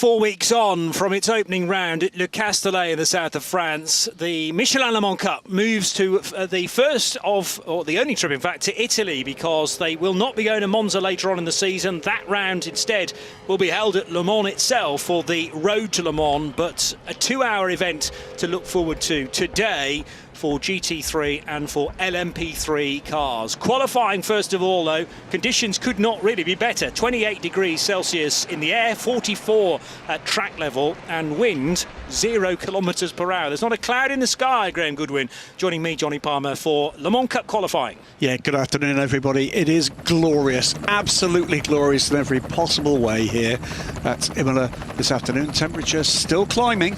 4 weeks on from its opening round at Le Castellet in the south of France, the Michelin Le Mans Cup moves to the first of, or the only trip in fact, to Italy, because they will not be going to Monza later on in the season. That round instead will be held at Le Mans itself for the Road to Le Mans, but a 2-hour event to look forward to today for GT3 and for LMP3 cars. Qualifying first of all though, conditions could not really be better. 28 degrees Celsius in the air, 44 at track level, and wind 0 kilometres per hour. There's not a cloud in the sky. Graham Goodwin joining me, Johnny Palmer, for Le Mans Cup qualifying. Yeah, good afternoon everybody. It is glorious, absolutely glorious in every possible way here at Imola this afternoon. Temperature still climbing,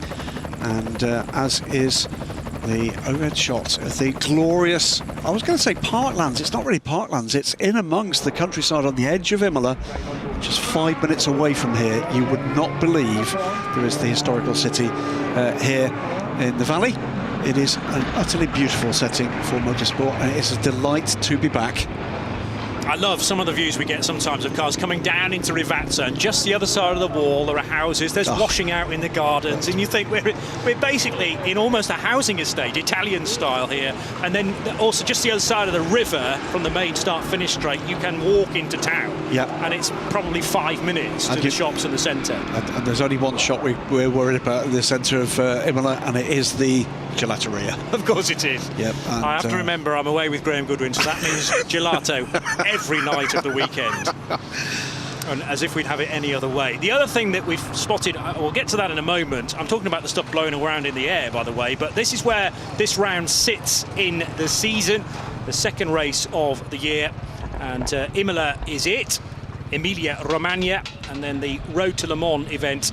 and as is the overhead shot of the glorious, I was going to say parklands, it's not really parklands, it's in amongst the countryside on the edge of Imola, just 5 minutes away from here. You would not believe there is the historical city here in the valley. It is an utterly beautiful setting for motorsport, and it is a delight to be back. I love some of the views we get sometimes of cars coming down into Rivazza, and just the other side of the wall there are houses, there's washing out in the gardens, and you think we're basically in almost a housing estate, Italian style here. And then also just the other side of the river from the main start-finish straight, you can walk into town. Yeah. And it's probably 5 minutes to the shops in the centre. And there's only one shop we're worried about in the centre of Imola, and it is the gelateria. Of course it is. Yep. I have to remember I'm away with Graham Goodwin, so that means gelato every night of the weekend. And as if we'd have it any other way. The other thing that we've spotted, we'll get to that in a moment. I'm talking about the stuff blowing around in the air, by the way, but this is where this round sits in the season, the second race of the year, and Imola is it, Emilia-Romagna, and then the Road to Le Mans event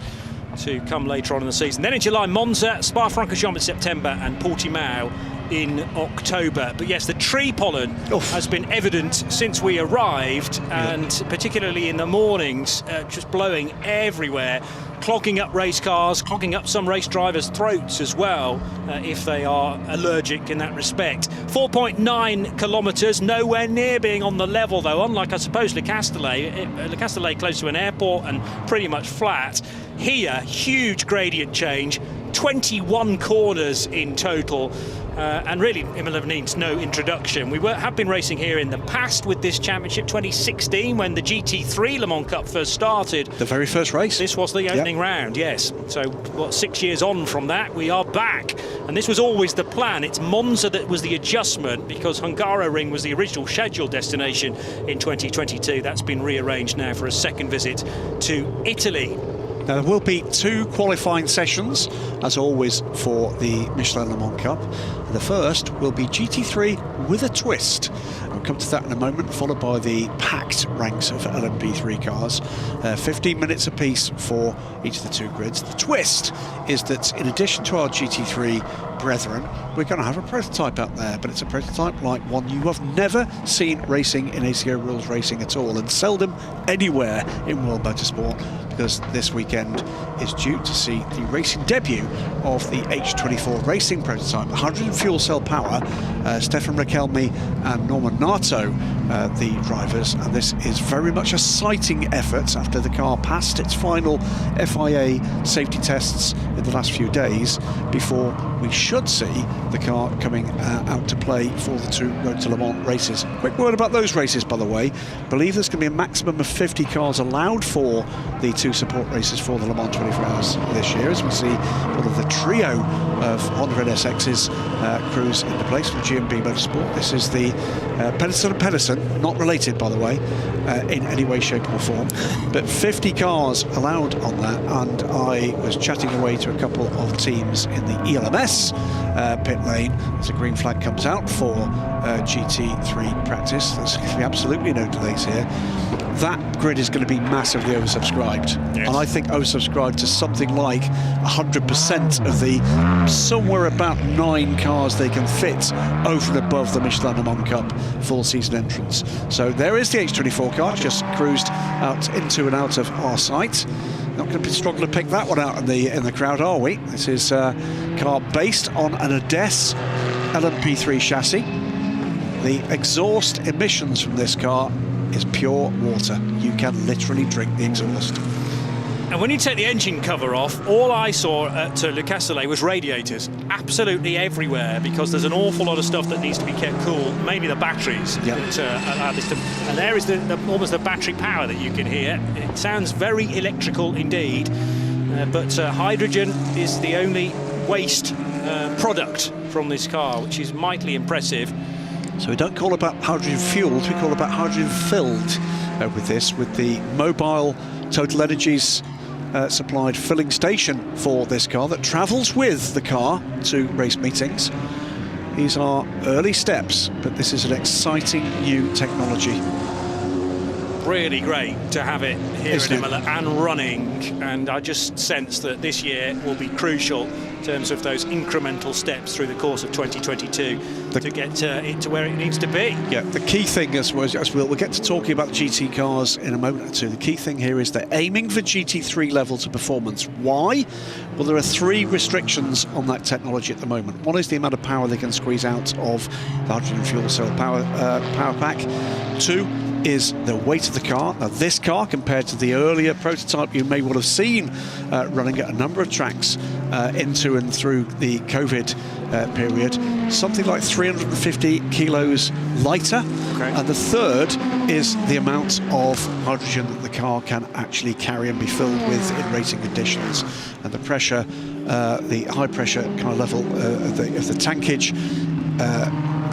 to come later on in the season. Then in July, Monza, Spa-Francorchamps in September, and Portimao in October. But yes, the tree pollen has been evident since we arrived, and particularly in the mornings, just blowing everywhere, clogging up race cars, clogging up some race drivers' throats as well, if they are allergic in that respect. 4.9 kilometres, nowhere near being on the level though, unlike I suppose Le Castellet close to an airport and pretty much flat. Here, huge gradient change, 21 corners in total. And really, Imola needs no introduction. We have been racing here in the past with this championship, 2016, when the GT3 Le Mans Cup first started. The very first race. This was the opening round, yes. So, what, 6 years on from that, we are back. And this was always the plan. It's Monza that was the adjustment, because Hungaroring was the original scheduled destination in 2022. That's been rearranged now for a second visit to Italy. Now, there will be 2 qualifying sessions, as always, for the Michelin Le Mans Cup. The first will be GT3 with a twist. We'll come to that in a moment, followed by the packed ranks of LMP3 cars. 15 minutes apiece for each of the 2 grids. The twist is that in addition to our GT3 brethren, we're going to have a prototype out there, but it's a prototype like one you have never seen racing in ACO rules racing at all, and seldom anywhere in world motorsport, because this weekend is due to see the racing debut of the H24 racing prototype. 100 fuel cell power, Stefan Rakelmi and Norman Nato, the drivers, and this is very much a sighting effort after the car passed its final FIA safety tests in the last few days, before we should see the car coming out to play for the 2 Road to Le Mans races. Quick word about those races, by the way. I believe there's going to be a maximum of 50 cars allowed for the 2 support races for the Le Mans 24 Hours this year, as we see one of the trio of Honda NSX's crews into place from GMB Motorsport. This is the Pedersen & Pedersen, not related by the way, in any way, shape or form, but 50 cars allowed on that. And I was chatting away to a couple of teams in the ELMS pit lane as the green flag comes out for GT3 practice. There's going to be absolutely no delays here. That grid is going to be massively oversubscribed, and I think oversubscribed to something like 100% of the somewhere about 9 cars they can fit over and above the Michelin Le Mans Cup full season entrance. So there is the H24 car, just cruised out into and out of our sight. Not going to be struggling to pick that one out in the crowd, are we? This is a car based on an Ades LMP3 chassis. The exhaust emissions from this car is pure water. You can literally drink the exhaust. And when you take the engine cover off, all I saw at Le Castellet was radiators, absolutely everywhere, because there's an awful lot of stuff that needs to be kept cool, mainly the batteries. Yep. That allow this to, and there is almost the battery power that you can hear. It sounds very electrical indeed, but hydrogen is the only waste product from this car, which is mightily impressive. So we don't call about hydrogen fueled, we call about hydrogen filled with this, with the mobile Total Energies supplied filling station for this car that travels with the car to race meetings. These are early steps, but this is an exciting new technology. Really great to have it here in Imola and running, and I just sense that this year will be crucial in terms of those incremental steps through the course of 2022 to get it to where it needs to be. Yeah, the key thing, as we'll get to talking about GT cars in a moment or two, the key thing here is they're aiming for GT3 levels of performance. Why? Well, there are 3 restrictions on that technology at the moment. One is the amount of power they can squeeze out of the hydrogen fuel cell power pack. 2 is the weight of the car. Now, this car, compared to the earlier prototype you may well have seen running at a number of tracks into and through the COVID period, something like 350 kilos lighter. Okay. And the third is the amount of hydrogen that the car can actually carry and be filled with in racing conditions. And the pressure, the high pressure kind of level of the tankage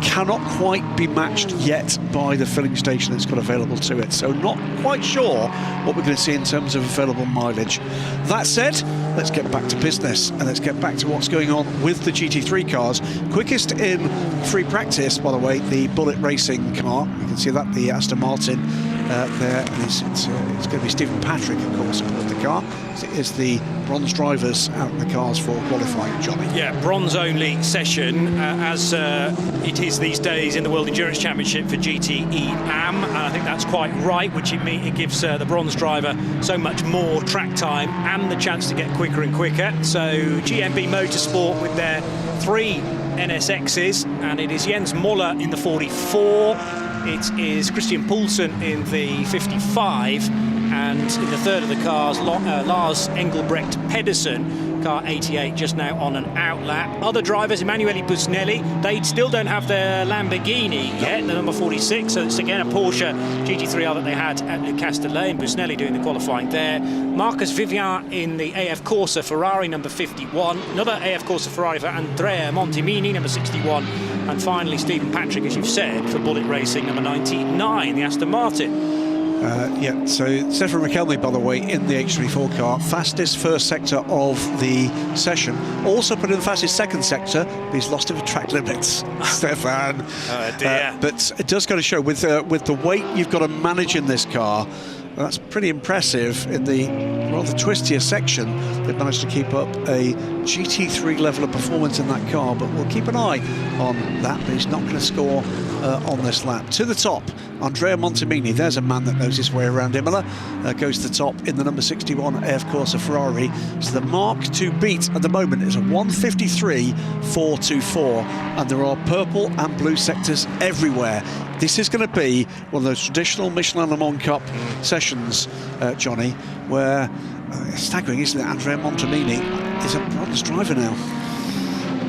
cannot quite be matched yet by the filling station that's got available to it. So not quite sure what we're going to see in terms of available mileage. That said, let's get back to business and let's get back to what's going on with the GT3 cars. Quickest in free practice, by the way, the Bullet Racing car. You can see that, the Aston Martin there. And it's going to be Stephen Patrick, of course, aboard the car. It is the bronze drivers out in the cars for qualifying, Johnny. Yeah, bronze only session, as it is these days in the World Endurance Championship for GTE AM, and I think that's quite right, which it gives the bronze driver so much more track time and the chance to get quicker and quicker. So GMB Motorsport with their 3 NSXs, and it is Jens Moller in the 44, it is Christian Poulsen in the 55, and in the third of the cars, Lars Engelbrecht Pedersen, car 88, just now on an outlap. Other drivers, Emanuele Busnelli, they still don't have their Lamborghini yet, the number 46, so it's again a Porsche GT3R that they had at Le Castellet, and Busnelli doing the qualifying there. Marcus Vivian in the AF Corsa Ferrari, number 51. Another AF Corsa Ferrari for Andrea Montemini, number 61. And finally, Stephen Patrick, as you've said, for Bullet Racing, number 99, the Aston Martin. Yeah, so Stefan McElney, by the way, in the H34 car, fastest first sector of the session. Also put in the fastest second sector, but he's lost over track limits, Stefan. Oh dear. But it does go to show, with the weight you've got to manage in this car, that's pretty impressive. In the rather twistier section, they've managed to keep up a GT3 level of performance in that car, but we'll keep an eye on that, but he's not going to score on this lap. To the top, Andrea Montemini, there's a man that knows his way around Imola, goes to the top in the number 61 AF Corsa Ferrari. So the mark to beat at the moment is a 1:53.424, and there are purple and blue sectors everywhere. This is going to be one of those traditional Michelin Le Mans Cup sessions, Johnny, where staggering, isn't it? Andrea Montemini is a bronze driver now.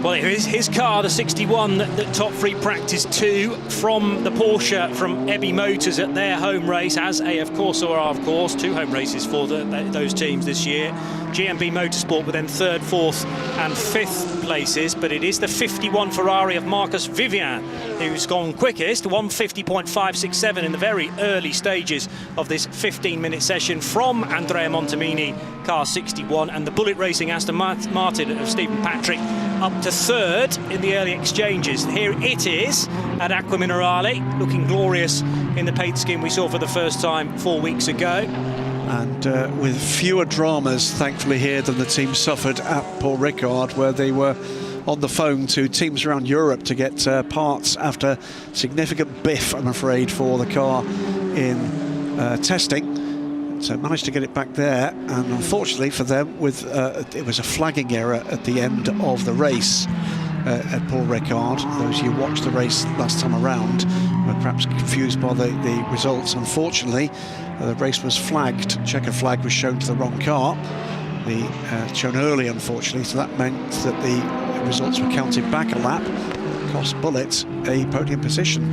Well, it is his car, the 61, that top free practice 2 from the Porsche from Ebby Motors at their home race, as AF Corsa are, of course. 2 home races for those teams this year. GMB Motorsport with then 3rd, 4th and 5th places, but it is the 51 Ferrari of Marcus Vivian who's gone quickest, 1:50.567 in the very early stages of this 15-minute session from Andrea Montemini, car 61, and the Bullet Racing Aston Martin of Stephen Patrick up to 3rd in the early exchanges. Here it is at Acqua Minerale, looking glorious in the paint scheme we saw for the first time 4 weeks ago. And with fewer dramas, thankfully, here than the team suffered at Paul Ricard, where they were on the phone to teams around Europe to get parts after significant biff, I'm afraid, for the car in testing. So managed to get it back there, and unfortunately for them, it was a flagging error at the end of the race at Paul Ricard. Those who watched the race last time around were perhaps confused by the results. Unfortunately, the race was flagged. Checkered flag was shown to the wrong car. Shown early, unfortunately, so that meant that the results were counted back a lap. Cost Bullitt a podium position.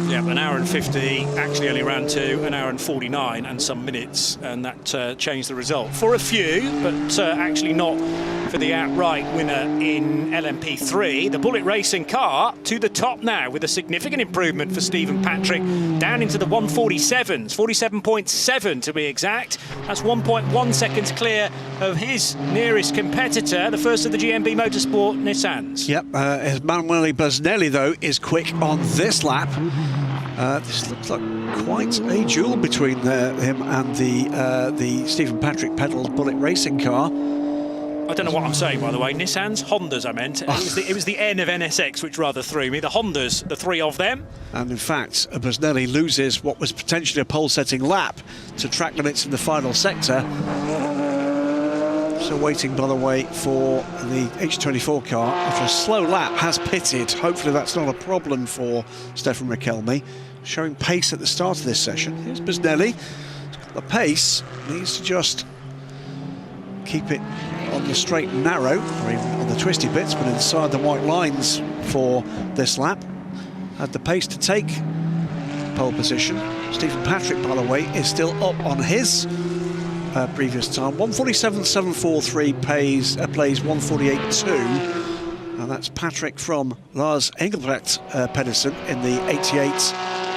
Yeah, an hour and 50, actually only ran to an hour and 49 and some minutes, and that changed the result for a few, but actually not for the outright winner in LMP3. The Bullitt Racing car to the top now with a significant improvement for Stephen Patrick, down into the 147s, 47.7 to be exact. That's 1.1 seconds clear of his nearest competitor, the first of the GMB Motorsport Nissans. Yep, Emanuele Busnelli, though, is quick on this lap. This looks like quite a duel between him and the Stephen Patrick pedalled Bullitt Racing car. I don't know what I'm saying, by the way. Nissans, Hondas, I meant. It was the N of NSX which rather threw me. The Hondas, the three of them. And in fact, Busnelli loses what was potentially a pole-setting lap to track limits in the final sector. So waiting, by the way, for the H24 car after a slow lap, has pitted. Hopefully that's not a problem for Stefan Richelme. Showing pace at the start of this session. Here's Busnelli. He's got the pace, needs to just keep it on the straight and narrow, or even on the twisty bits, but inside the white lines for this lap. Had the pace to take pole position. Stephen Patrick, by the way, is still up on his previous time. 147.743 plays 148.2. And that's Patrick from Lars Engelbrecht Pedersen in the 88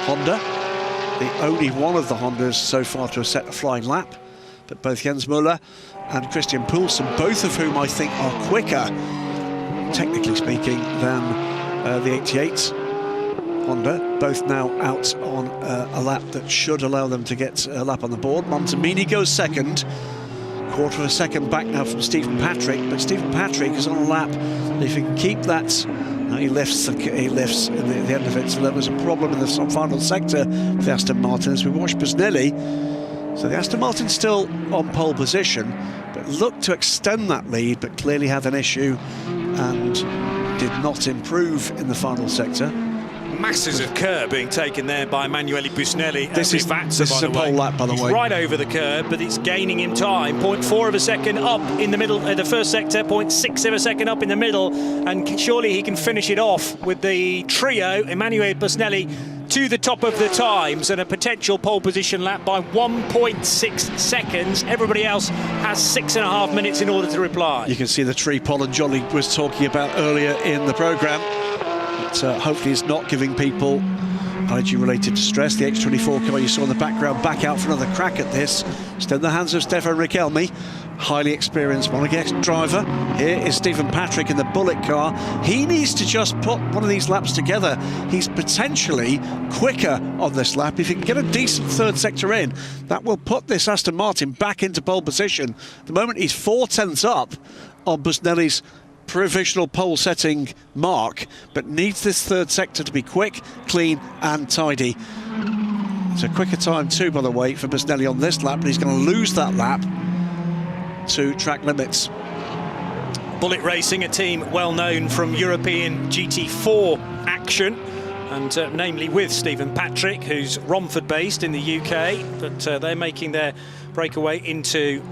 Honda. The only one of the Hondas so far to have set a flying lap. But both Jens Müller and Christian Poulsen, both of whom I think are quicker, technically speaking, than the 88 Honda, both now out on a lap that should allow them to get a lap on the board. Montemini goes second, quarter of a second back now from Stephen Patrick, but Stephen Patrick is on a lap. If he can keep that, he lifts in the end of it. So there was a problem in the final sector for the Aston Martin as we watch Busnelli. So the Aston Martin's still on pole position, but looked to extend that lead, but clearly had an issue and did not improve in the final sector. Masses of curb being taken there by Emanuele Busnelli. This is a pole lap, by the way. Right over the curb, but it's gaining him time. 0.4 of a second up in the middle, the first sector, 0.6 of a second up in the middle, and surely he can finish it off with the trio, Emanuele Busnelli, to the top of the times and a potential pole position lap by 1.6 seconds. Everybody else has 6.5 minutes in order to reply. You can see the tree pollen Jolly was talking about earlier in the programme. Hopefully it's not giving people allergy-related distress. The H24 car you saw in the background back out for another crack at this. Still in the hands of Stefan Richelme, highly experienced Monegasque driver. Here is Stephen Patrick in the Bullitt car. He needs to just put one of these laps together. He's potentially quicker on this lap. If he can get a decent third sector in, that will put this Aston Martin back into pole position. At the moment he's 4 tenths up on Busnelli's provisional pole setting mark, but needs this third sector to be quick, clean and tidy. It's a quicker time too, by the way, for Busnelli on this lap, but he's going to lose that lap to track limits. Bullitt Racing, a team well known from European GT4 action, and namely with Stephen Patrick, who's Romford based in the UK, but they're making their breakaway into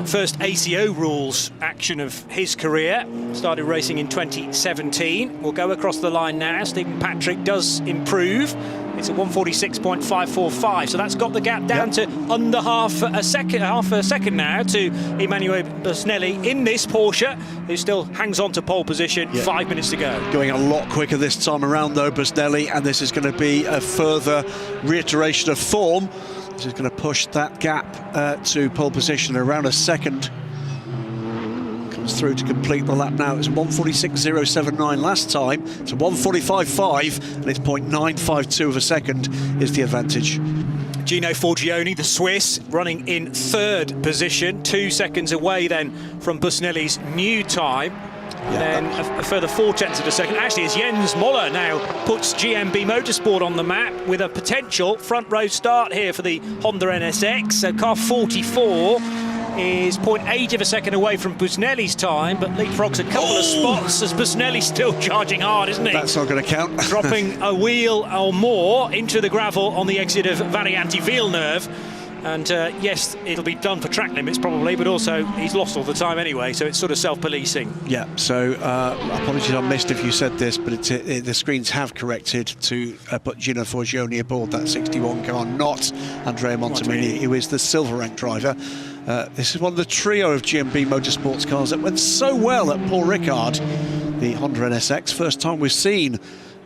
first ACO rules action of his career. Started racing in 2017. We'll go across the line now. Stephen Patrick does improve. It's at 146.545, so that's got the gap down to under half a second now to Emanuele Busnelli in this Porsche, who still hangs on to pole position. 5 minutes to go. Going a lot quicker this time around though, Busnelli, and this is going to be a further reiteration of form. This is going to push that gap to pole position around a second. Comes through to complete the lap now. It was 146.079 last time. It's 145.5, and it's 0.952 of a second is the advantage. Gino Forgione, the Swiss, running in third position, 2 seconds away then from Busnelli's new time. Then a further 4 tenths of a second. Actually, as Jens Müller now puts GMB Motorsport on the map with a potential front row start here for the Honda NSX. So car 44 is 0.8 of a second away from Busnelli's time, but leapfrogs a couple of spots as Busnelli's still charging hard, isn't he? That's not going to count. Dropping a wheel or more into the gravel on the exit of Variante Villeneuve. And yes, it'll be done for track limits probably, but also he's lost all the time anyway, so it's sort of self-policing. Yeah, so apologies I missed if you said this, but the screens have corrected to put Gino Forgione aboard that 61 car, not Andrea Montemini, who is the silver rank driver. This is one of the trio of GMB Motorsports cars that went so well at Paul Ricard, the Honda NSX. First time we've seen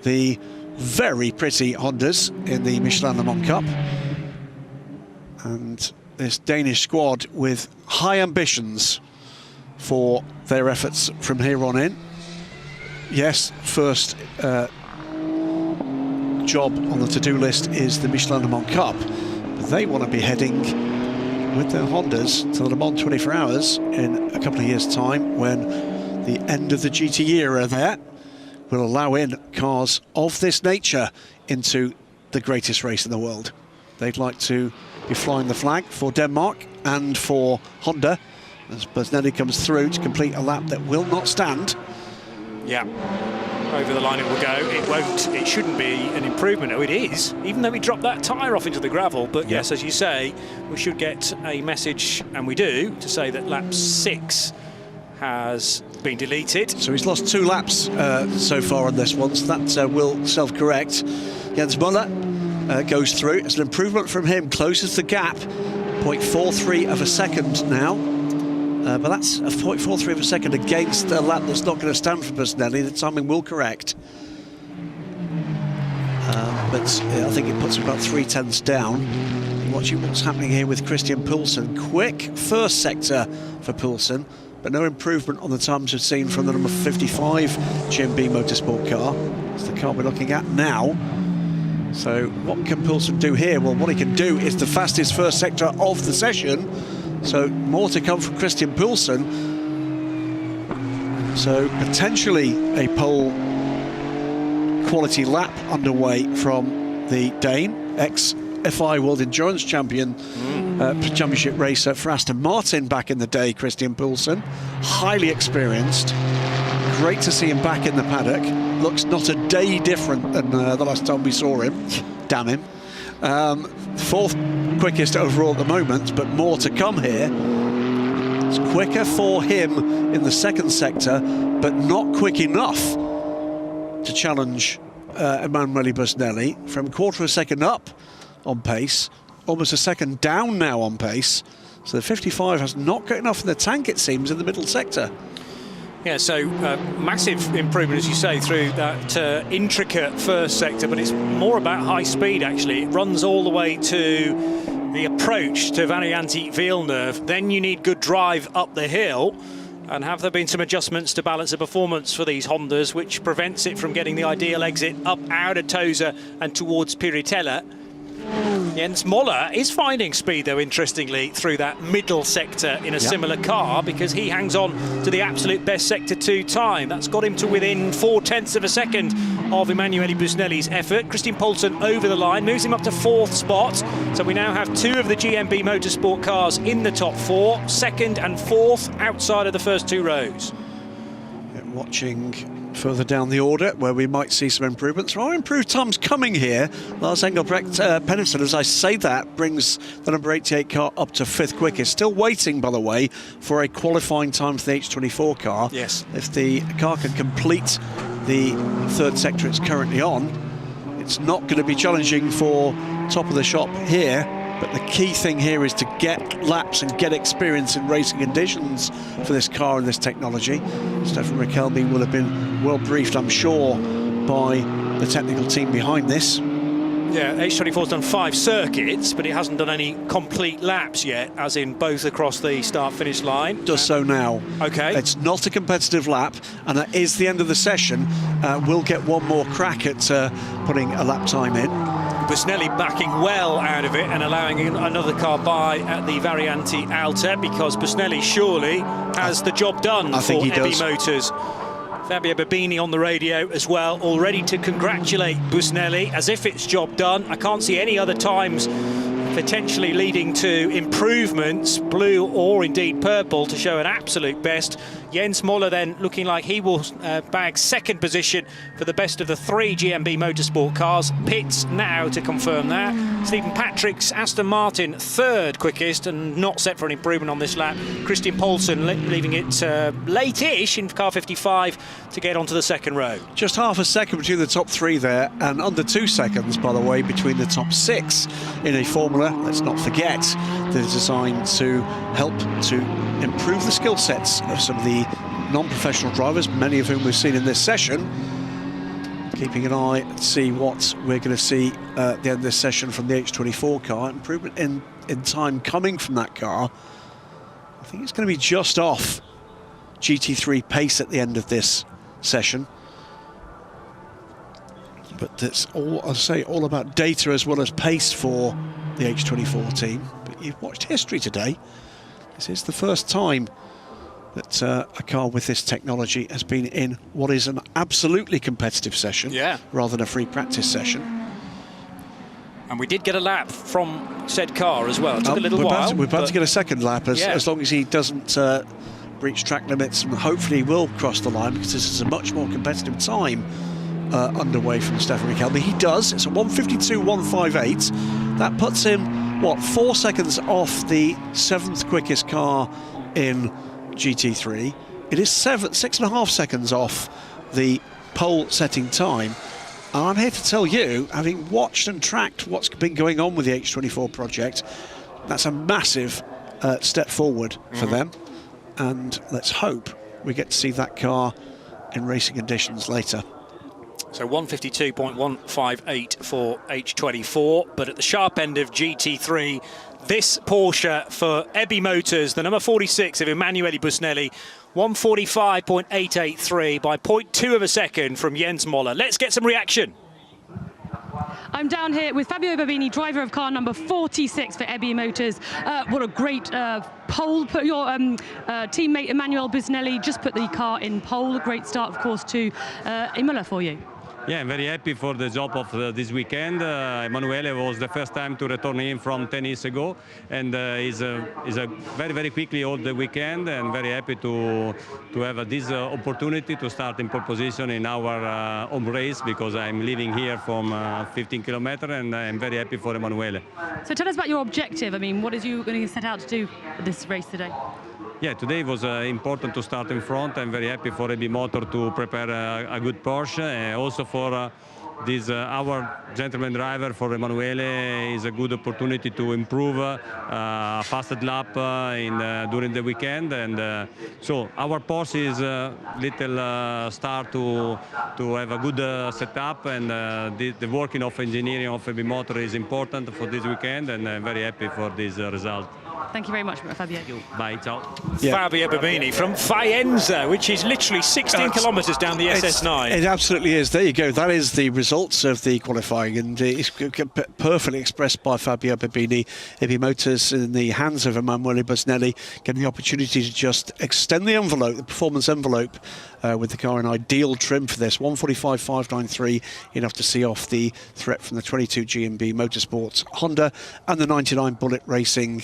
the very pretty Hondas in the Michelin Le Mans Cup. And this Danish squad with high ambitions for their efforts from here on in. Yes, first job on the to-do list is the Michelin Le Mans Cup, but they want to be heading with their Hondas to the Le Mans 24 Hours in a couple of years' time, when the end of the GT era there will allow in cars of this nature into the greatest race in the world. They'd like to be flying the flag for Denmark and for Honda as Busnelli comes through to complete a lap that will not stand. Yeah, over the line it will go. It won't, it shouldn't be an improvement. Oh, it is, even though we dropped that tyre off into the gravel. But yes, as you say, we should get a message, and we do, to say that lap 6 has been deleted. So he's lost 2 laps so far on this one, so that will self-correct. Jens Müller goes through. It's an improvement from him, closes the gap, 0.43 of a second now. But that's a 0.43 of a second against a lap that's not going to stand for Busnelli. The timing will correct. But I think it puts him about 3/10 down. Watching what's happening here with Christian Poulsen. Quick first sector for Poulsen, but no improvement on the times we've seen from the number 55 GMB Motorsport car. It's the car we're looking at now. So what can Poulsen do here? Well, what he can do is the fastest first sector of the session. So more to come from Christian Poulsen. So potentially a pole quality lap underway from the Dane, ex-FI World Endurance Champion, championship racer for Aston Martin back in the day, Christian Poulsen. Highly experienced. Great to see him back in the paddock. Looks not a day different than the last time we saw him. Damn him. 4th quickest overall at the moment, but more to come here. It's quicker for him in the second sector, but not quick enough to challenge Emanuele Busnelli. From 1/4 of a second up on pace, almost a second down now on pace. So the 55 has not got enough in the tank, it seems, in the middle sector. Yeah, so massive improvement, as you say, through that intricate first sector, but it's more about high speed, actually. It runs all the way to the approach to Variante Villeneuve. Then you need good drive up the hill. And have there been some adjustments to balance the performance for these Hondas, which prevents it from getting the ideal exit up out of Tosa and towards Piritella? Jens Müller is finding speed, though, interestingly, through that middle sector in a similar car, because he hangs on to the absolute best sector 2 time. That's got him to within 0.4 of a second of Emanuele Busnelli's effort. Christian Poulsen over the line, moves him up to 4th spot. So we now have 2 of the GMB Motorsport cars in the top 4, 2nd and 4th outside of the first 2 rows. Watching further down the order where we might see some improvements. There are improved times coming here. Lars Engelbrecht Pennington, as I say that, brings the number 88 car up to 5th quickest. Still waiting, by the way, for a qualifying time for the H24 car. Yes. If the car can complete the 3rd sector it's currently on, it's not going to be challenging for top of the shop here. But the key thing here is to get laps and get experience in racing conditions for this car and this technology. Stefan Riquelme will have been well briefed, I'm sure, by the technical team behind this. Yeah, H24's done 5 circuits, but it hasn't done any complete laps yet, as in both across the start-finish line. Does so now. Okay. It's not a competitive lap, and that is the end of the session. We'll get one more crack at putting a lap time in. Busnelli backing well out of it and allowing another car by at the Variante Alta, because Busnelli surely has the job done for EBI Motors. Fabio Babini on the radio as well, all ready to congratulate Busnelli as if it's job done. I can't see any other times potentially leading to improvements, blue or indeed purple, to show an absolute best. Jens Moller then looking like he will bag second position for the best of the 3 GMB Motorsport cars. Pits now to confirm that. Stephen Patrick's Aston Martin third quickest and not set for an improvement on this lap. Christian Poulsen leaving it late-ish in car 55 to get onto the second row. Just half a second between the top 3 there, and under 2 seconds, by the way, between the top 6 in a formula, let's not forget, that is designed to help to improve the skill sets of some of the non-professional drivers, many of whom we've seen in this session. Keeping an eye to see what we're going to see at the end of this session from the H24 car. Improvement in time coming from that car. I think it's going to be just off GT3 pace at the end of this session. But that's all, I'll say, all about data as well as pace for the H24 team. But you've watched history today. This is the first time that a car with this technology has been in what is an absolutely competitive session, rather than a free practice session. And we did get a lap from said car as well. It took a little while. We're about to get a second lap as long as he doesn't breach track limits, and hopefully he will cross the line, because this is a much more competitive time underway from Stefan Michelin. He does. It's a 1:52.158. That puts him, what, 4 seconds off the 7th quickest car in GT3. It is 6.5 seconds off the pole setting time. And I'm here to tell you, having watched and tracked what's been going on with the H24 project, that's a massive step forward for them. And let's hope we get to see that car in racing conditions later. So 1:52.158 for H24, but at the sharp end of GT3, this Porsche for Ebby Motors, the number 46 of Emanuele Busnelli, 1:45.883 by 0.2 of a second from Jens Moller. Let's get some reaction. I'm down here with Fabio Barbini, driver of car number 46 for Ebby Motors. What a great pole. Put your teammate Emanuele Busnelli just put the car in pole. Great start, of course, to Imola for you. Yeah, I'm very happy for the job of this weekend. Emanuele was the first time to return in from 10 years ago, and he's very quickly all the weekend, and very happy to have this opportunity to start in pole position in our home race, because I'm living here from 15 kilometers, and I'm very happy for Emanuele. So tell us about your objective. I mean, what is you going to set out to do at this race today? Yeah, today was important to start in front. I'm very happy for Ebby Motor to prepare a good Porsche, and also for this our gentleman driver, for Emanuele, is a good opportunity to improve a fastest lap during the weekend. And so our Porsche is a little start to have a good setup, and the working of engineering of Ebby Motor is important for this weekend, and I'm very happy for this result. Thank you very much, Fabio. Bye, ciao. Fabio Barbini from Faenza, which is literally 16 kilometres down the SS9. It absolutely is. There you go. That is the results of the qualifying, and it's perfectly expressed by Fabio Barbini. Ebby Motors in the hands of Emanuele Busnelli, getting the opportunity to just extend the envelope, the performance envelope, with the car in ideal trim for this. 1:45.593, enough to see off the threat from the 22 GMB Motorsports Honda and the 99 Bullet Racing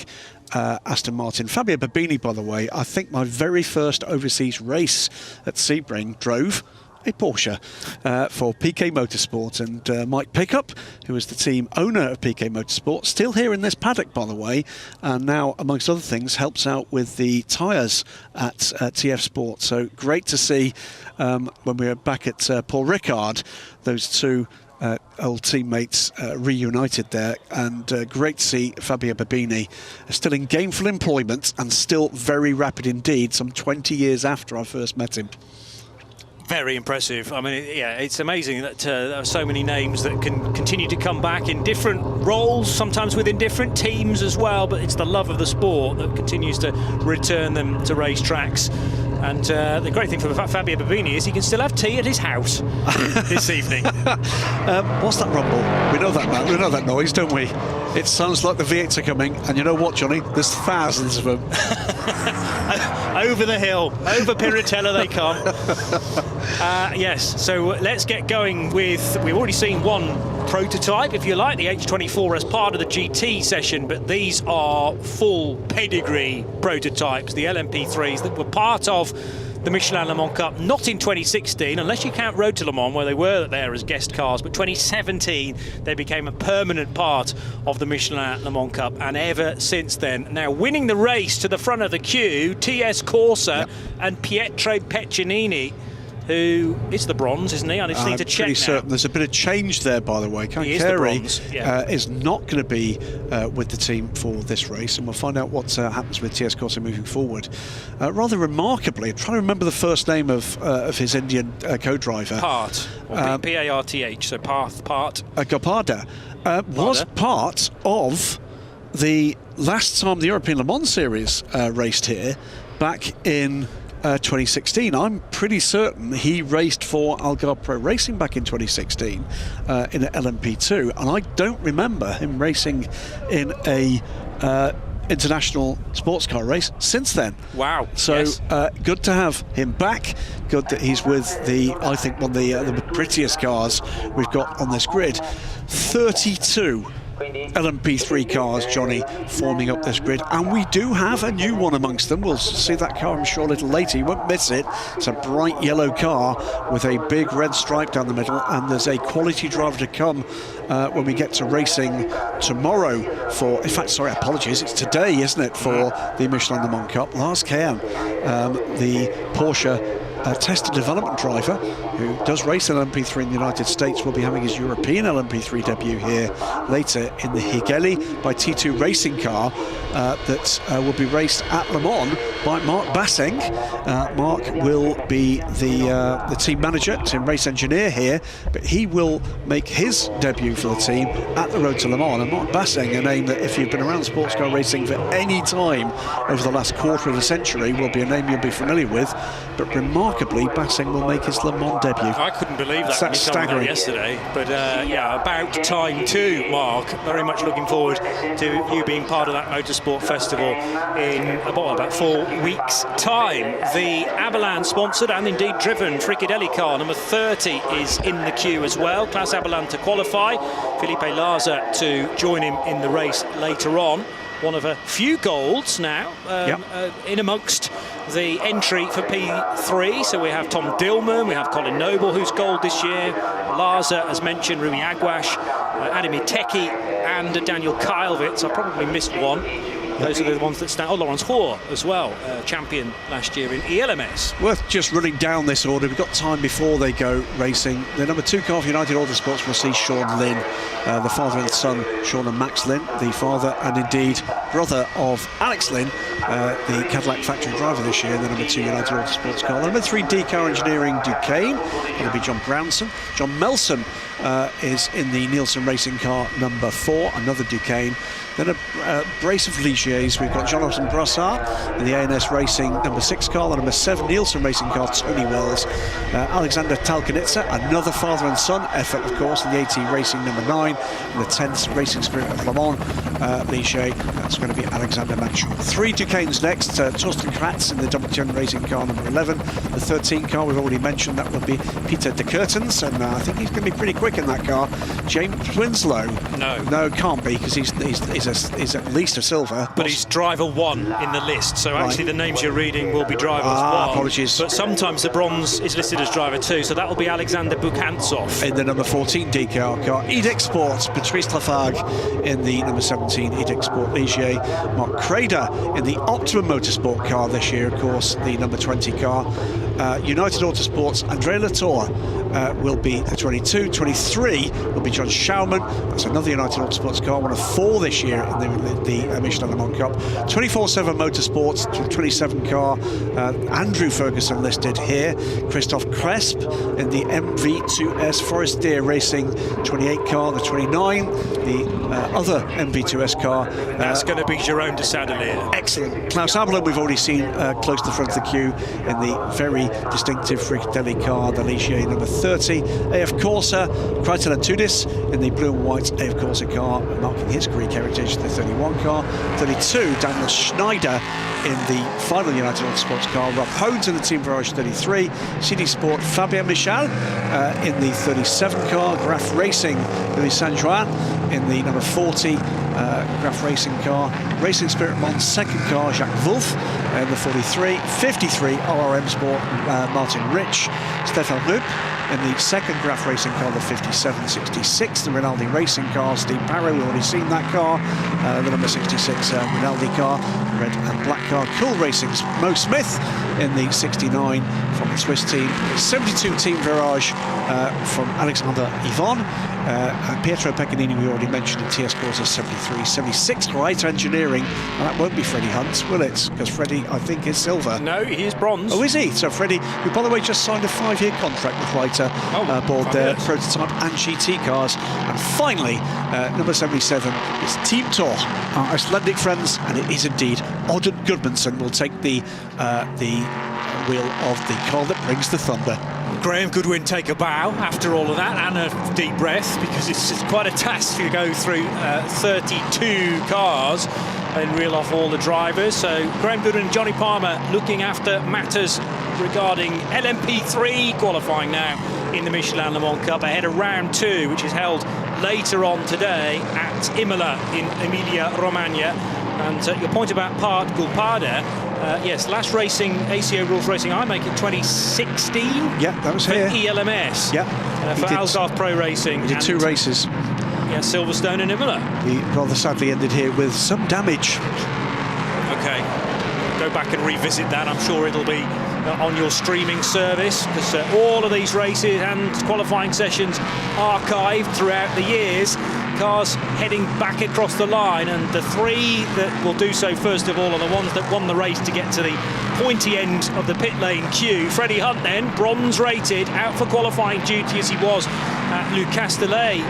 Aston Martin. Fabio Barbini, by the way, I think my very first overseas race at Sebring drove a Porsche for PK Motorsport, and Mike Pickup, who is the team owner of PK Motorsport, still here in this paddock, by the way, and now, amongst other things, helps out with the tyres at TF Sport. So great to see when we were back at Paul Ricard, those two old teammates reunited there, and great to see Fabio Barbini still in gainful employment and still very rapid indeed, some 20 years after I first met him. Very impressive. I mean, yeah, it's amazing that there are so many names that can continue to come back in different roles, sometimes within different teams as well, but it's the love of the sport that continues to return them to racetracks. And the great thing for Fabio Barbini is he can still have tea at his house this evening. What's that rumble? We know that noise, don't we? It sounds like the V8s are coming, and you know what, Johnny? There's thousands of them. Over the hill, over Piratella they come. Yes, so let's get going with, we've already seen one prototype, if you like, the H24 as part of the GT session, but these are full pedigree prototypes, the LMP3s that were part of the Michelin Le Mans Cup, not in 2016, unless you count Road to Le Mans, where they were there as guest cars, but 2017 they became a permanent part of the Michelin Le Mans Cup, and ever since then. Now winning the race to the front of the queue, TS Corsa and Pietro Peccinini, who is the bronze, isn't he? I just need to check now. Certain there's a bit of change there, by the way. He is the bronze, is not going to be with the team for this race, and we'll find out what happens with TS Corsa moving forward. Rather remarkably, I'm trying to remember the first name of his Indian co-driver. Part, or P-A-R-T-H, so Part. Gopada was part of the last time the European Le Mans Series raced here, back in 2016. I'm pretty certain he raced for Algarve Pro Racing back in 2016 in an LMP2, and I don't remember him racing in a international sports car race since then. Wow. So yes. Good to have him back. Good that he's with I think one of the prettiest cars we've got on this grid. 32 LMP3 cars, Johnny, forming up this grid, and we do have a new one amongst them. We'll see that car, I'm sure, a little later. You won't miss it. It's a bright yellow car with a big red stripe down the middle, and there's a quality driver to come when we get to racing tomorrow for, in fact, sorry, apologies, it's today, isn't it, for the Michelin Le Mans Cup. Lars Kern, the Porsche test and development driver who does race LMP3 in the United States, will be having his European LMP3 debut here later in the Higeli by T2 racing car that will be raced at Le Mans by Mark Basseng. Mark will be the team manager, team race engineer here, but he will make his debut for the team at the Road to Le Mans. And Mark Basseng, a name that if you've been around sports car racing for any time over the last quarter of a century, will be a name you'll be familiar with. But remarkably, Basseng will make his Le Mans debut. I couldn't believe that when you told me that yesterday. But yeah, about time too, Mark. Very much looking forward to you being part of that motorsport festival in about 4 weeks' time. The Abelan sponsored and indeed driven Fricadelli car number 30 is in the queue as well. Klaus Abelan to qualify, Felipe Laza to join him in the race later on. One of a few golds now in amongst the entry for P3. So we have Tom Dillman, we have Colin Noble, who's gold this year, Laza, as mentioned, Rumi Aguash, Ademi Teki, and Daniel Kylevitz. I probably missed one. Those are the ones that stand. Oh, Lawrence Hoare as well, champion last year in ELMS. Worth just running down this order. We've got time before they go racing. The number 2 car for United Autosports will see Sean Lynn, the father and son, Sean and Max Lynn, the father and indeed brother of Alex Lynn, the Cadillac factory driver this year, the number 2 United Autosports car. The number 3 D-Car Engineering Duquesne, that'll be John Brownson. John Melson is in the Nielsen Racing car number 4, another Duquesne. Then a brace of Ligiers. We've got Jonathan Brassard in the ANS Racing number 6 car, the number 7 Nielsen Racing car, Tony Wells. Alexander Talkanitsa, another father and son effort, of course, in the AT Racing number 9, and the 10th Racing Spirit of Le Mans, Ligier. That's going to be Alexander Matchell. 3 Duquesnes next, Torsten Kratz in the WTN Racing car number 11. The 13 car we've already mentioned, that will be Peter de Curtens, and I think he's going to be pretty quick in that car. James Winslow. No, can't be, because he's at least a silver. But he's driver 1 in the list, so actually the names you're reading will be drivers 1. Apologies. But sometimes the bronze is listed as driver 2, so that will be Alexander Bukantsov. In the number 14 DKR car, Edic Sport, Patrice Lafargue in the number 17 Edic Sport Ligier. Mark Crader in the Optimum Motorsport car this year, of course, the number 20 car. United Autosports, Andrea Latour will be the 22. 23 will be John Schaumann. That's another United Autosports car, one of 4 this year in the Michelin Le Mans Cup. 24/7 Motorsports, 27 car. Andrew Ferguson listed here. Christophe Cresp in the MV2S Forestier Racing 28 car. The 29, the other MV2S car. That's going to be Jérôme de Sadelier. Excellent. Klaus Abelan, we've already seen close to the front of the queue in the very distinctive Fricadelli car, the Ligier number 30. AF Corsa, Kreitler Tudis in the blue and white AF Corsa car, marking his Greek heritage, the 31 car. 32, Daniel Schneider in the final United Autosports car. Rob Hodes in the Team Virage 33. CD Sport, Fabien Michal in the 37 car. Graf Racing, Louis Saint-Joan in the number 40 Graf Racing car. Racing Spirit Mons second car, Jacques Wolf in the 43. 53, RRM Sport, Martin Rich. Stefan Rupp in the second Graf Racing car, the 57. 66, the Rinaldi Racing car, Steve Barrow, we've already seen that car. The number 66 Rinaldi car, red and black car. Cool Racing's Mo Smith in the 69 from the Swiss team. 72 Team Virage from Alexander Yvonne. Pietro Peccanini, we already mentioned, in TS Corsa 73. 76 Wright Engineering, and that won't be Freddie Hunt, will it? Because Freddie, I think, is silver. No, he is bronze. Oh, is he? So Freddie, who, by the way, just signed a 5-year contract with Reiter aboard their prototype and GT cars. And finally, number 77 is Team Tor, our Icelandic friends, and it is indeed Odin Gudmundsson will take the wheel of the car that brings the thunder. Graham Goodwin take a bow after all of that and a deep breath, because it's quite a task to go through 32 cars and reel off all the drivers. So Graham Goodwin and Johnny Palmer looking after matters regarding LMP3 qualifying now in the Michelin Le Mans Cup ahead of round 2, which is held later on today at Imola in Emilia-Romagna. And your point about Part Gulpada, yes, last racing, ACO Rules Racing I make in 2016. Yeah, that was for here. ELMS. Yeah. For Algarve Pro Racing. He did 2 races. Yeah, Silverstone and Imola. He rather sadly ended here with some damage. Okay, go back and revisit that. I'm sure it'll be on your streaming service, because all of these races and qualifying sessions archived throughout the years. Cars heading back across the line, and the 3 that will do so first of all are the ones that won the race to get to the pointy end of the pit lane queue. Freddie Hunt then, bronze rated, out for qualifying duty as he was at Le Castellet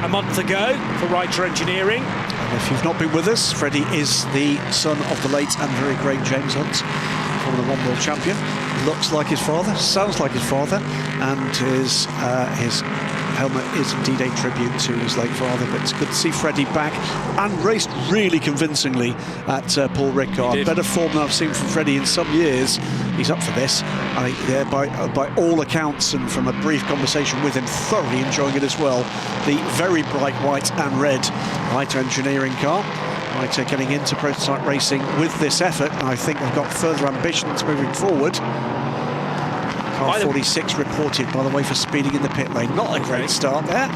a month ago for Reiter Engineering. And if you've not been with us, Freddie is the son of the late and very great James Hunt, Formula 1 world champion. Looks like his father, sounds like his father, and his helmet is indeed a tribute to his late father. But it's good to see Freddie back and raced really convincingly at Paul Ricard. Better form than I've seen from Freddie in some years. He's up for this. I think, yeah, by all accounts, and from a brief conversation with him, thoroughly enjoying it as well. The very bright white and red Reiter Engineering car. Reiter getting into prototype racing with this effort, and I think they've got further ambitions moving forward. Car 46 reported, by the way, for speeding in the pit lane. Not a great start there.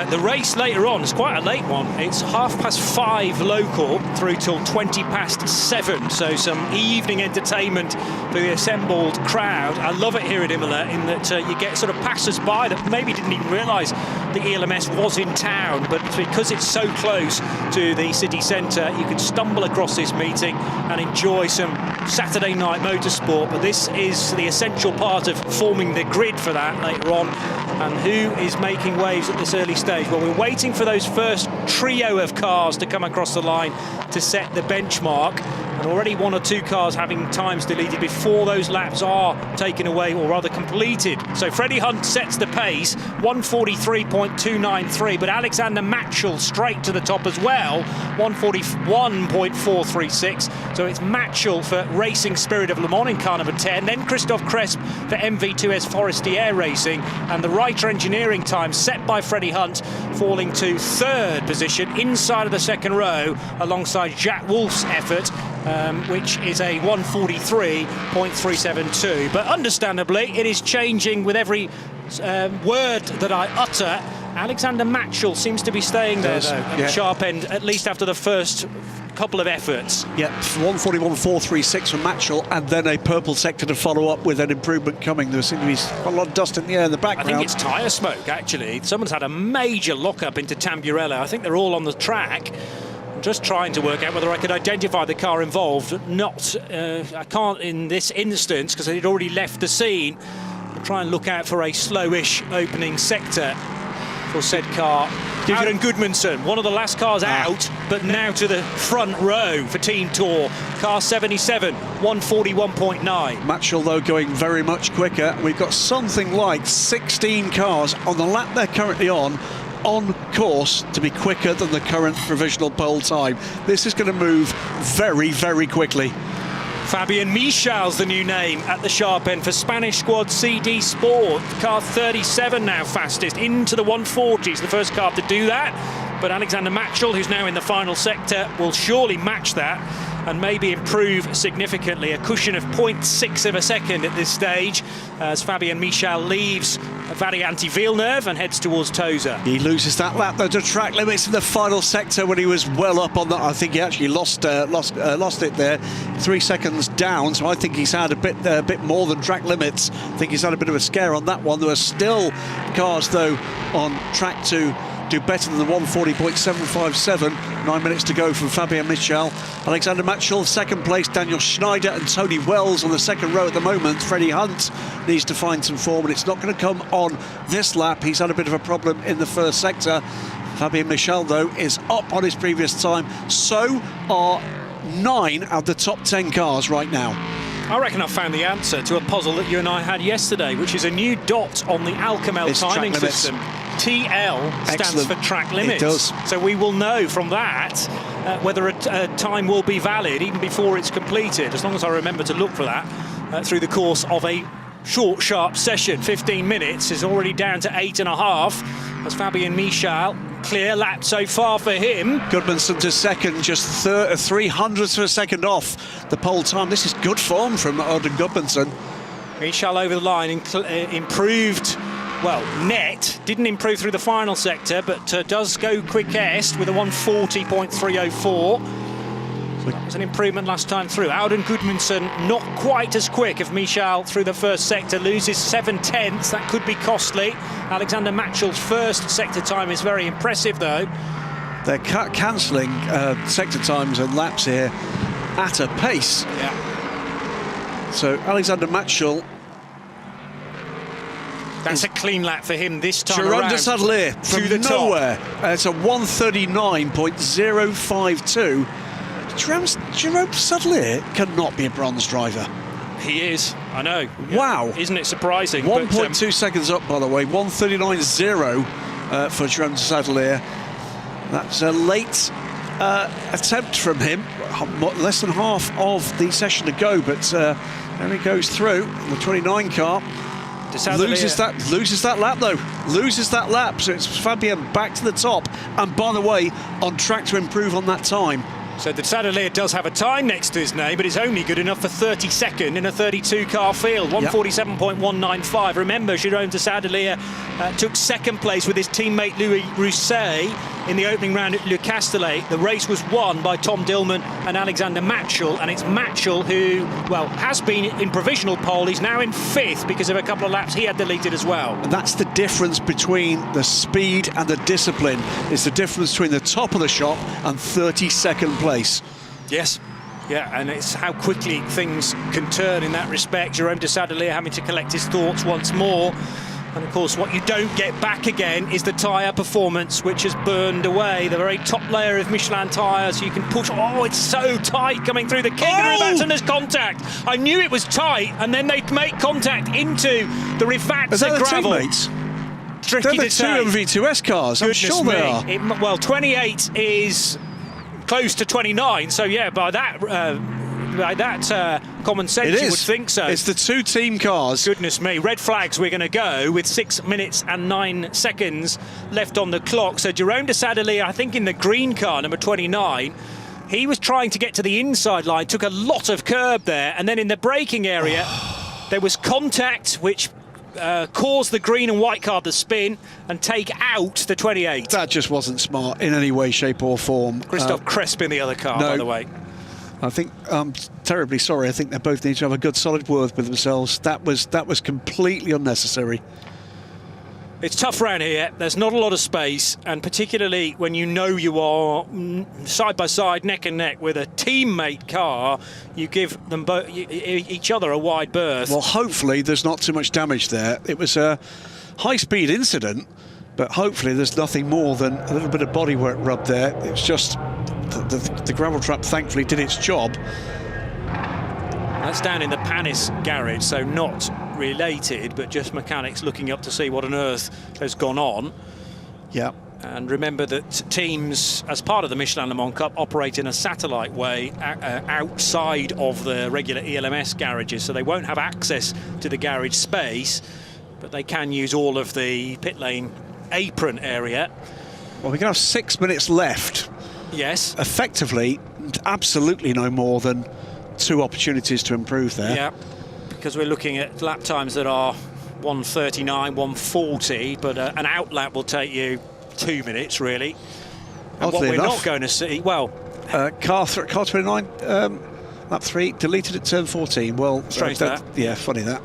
The race later on is quite a late one. It's 5:30 local through till 7:20. So some evening entertainment for the assembled crowd. I love it here at Imola in that you get sort of passers-by that maybe didn't even realise the ELMS was in town, but because it's so close to the city centre, you can stumble across this meeting and enjoy some Saturday night motorsport. But this is the essential part of forming the grid for that later on. And who is making waves at this early stage? Well, we're waiting for those first trio of cars to come across the line to set the benchmark. And already 1 or 2 cars having times deleted before those laps are taken away, or rather completed. So Freddie Hunt sets the pace, 1:43.293, but Alexander Matchell straight to the top as well, 1:41.436. So it's Matchell for Racing Spirit of Le Mans in car number 10, then Christophe Cresp for MV2S Forestier Racing, and the Reiter Engineering time set by Freddie Hunt falling to 3rd position inside of the second row alongside Jack Wolf's effort, which is a 1:43.372. But understandably, it is changing with every word that I utter. Alexander Matchell seems to be staying there, though, at the sharp end, at least after the first couple of efforts. Yeah, 1:41.436 for Matchell, and then a purple sector to follow up with an improvement coming. There seems to be quite a lot of dust in the air in the background. I think it's tyre smoke, actually. Someone's had a major lock-up into Tamburello. I think they're all on the track. I'm just trying to work out whether I could identify the car involved. I can't in this instance, because they'd already left the scene. I'll try and look out for a slowish opening sector. for said car. Aaron Goodmanson, one of the last cars out, but now to the front row for Team Tour. Car 77, 141.9. Matchell, though, going very much quicker. We've got something like 16 cars on the lap they're currently on course to be quicker than the current provisional pole time. This is going to move very, very quickly. Fabian Michel's the new name at the sharp end for Spanish squad CD Sport. Car 37 now fastest into the 140s, the first car to do that. But Alexander Matchell, who's now in the final sector, will surely match that and maybe improve significantly. A cushion of 0.6 of a second at this stage as Fabian Michel leaves Variante Villeneuve and heads towards Tosa. He loses that lap though to track limits in the final sector when he was well up on that. I think he actually lost it there, 3 seconds down. So I think he's had a bit more than track limits. I think he's had a bit of a scare on that one. There are still cars though on track to do better than the 140.757. 9 minutes to go from Fabian Michel. Alexander Matchell, second place. Daniel Schneider and Tony Wells on the second row at the moment. Freddie Hunt needs to find some form, and it's not going to come on this lap. He's had a bit of a problem in the first sector. Fabian Michel, though, is up on his previous time. So are 9 out of the top 10 cars right now. I reckon I found the answer to a puzzle that you and I had yesterday, which is a new dot on the Alcamel timing system. TL stands Excellent. For track limits. It does. So we will know from that whether a time will be valid even before it's completed, as long as I remember to look for that through the course of a short, sharp session. 15 minutes is already down to 8.5 as Fabian Michel. Clear lap so far for him. Goodmanson to second, just 300ths of a second off the pole time. This is good form from Odin Goodmanson. Michel over the line, improved. Well, net didn't improve through the final sector, but does go quickest with a 140.304. That was an improvement last time through. Auden Goodmanson not quite as quick of Michel through the first sector, loses 7/10. That could be costly. Alexander Matchell's first sector time is very impressive, though. They're cancelling sector times and laps here at a pace. Yeah. So Alexander Matchell. That's a clean lap for him this time Jerome around. de Sadelier from the nowhere. It's a 139.052. Jerome de Sadelier cannot be a bronze driver. He is, I know. Wow. Isn't it surprising? 1.2 seconds up, by the way. 139.0 for Jerome de Sadelier. That's a late attempt from him. Less than half of the session to go, but there he goes through the 29 car. Loses that lap though. Loses that lap, so it's Fabian back to the top, and by the way, on track to improve on that time. So the Sadelier does have a time next to his name, but it's only good enough for 32nd in a 32-car field. 147.195. Remember, Jerome de Sadelier took second place with his teammate Louis Rousset in the opening round at Le Castellet. The race was won by Tom Dillman and Alexander Matchell, and it's Matchell who, well, has been in provisional pole. He's now in 5th because of a couple of laps he had deleted as well. And that's the difference between the speed and the discipline. It's the difference between the top of the shop and 32nd place. Yes. Yeah, and it's how quickly things can turn in that respect. Jerome de Sadelier having to collect his thoughts once more. And of course, what you don't get back again is the tyre performance, which has burned away. The very top layer of Michelin tyres, you can push. Oh, it's so tight coming through the King Rivats, and there's contact. I knew it was tight, and then they make contact into the Rivats gravel. Teammates? Tricky They're to the two say. MV2S cars. I'm sure they are. Well, 28 is close to 29, so yeah, by that common sense, you would think so. It's the two team cars. Goodness me, red flags we're going to go with 6 minutes and 9 seconds left on the clock. So Jerome de Sadelier, I think in the green car, number 29, he was trying to get to the inside line, took a lot of curb there, and then in the braking area, there was contact, which caused the green and white car to spin and take out the 28. That just wasn't smart in any way, shape or form. Christophe Cresp in the other car, by the way. I think I'm terribly sorry. I think they both need to have a good solid word with themselves. That was completely unnecessary. It's tough round here. There's not a lot of space, and particularly when you know you are side by side, neck and neck with a teammate car, you give them each other a wide berth. Well, hopefully there's not too much damage there. It was a high-speed incident, But hopefully there's nothing more than a little bit of bodywork rub there. It's just the gravel trap thankfully did its job. That's down in the Panis garage, so not related, but just mechanics looking up to see what on earth has gone on. Yeah. And remember that teams, as part of the Michelin Le Mans Cup, operate in a satellite way outside of the regular ELMS garages, so they won't have access to the garage space, but they can use all of the pit lane apron area. Well, we're going to have 6 minutes left. Yes. Effectively, absolutely no more than 2 opportunities to improve there. Yeah, because we're looking at lap times that are 1:39, 1:40, but an out lap will take you 2 minutes, really. And what we're not going to see, well... car 29, lap 3, deleted at turn 14. Well, strange that. Yeah, funny that.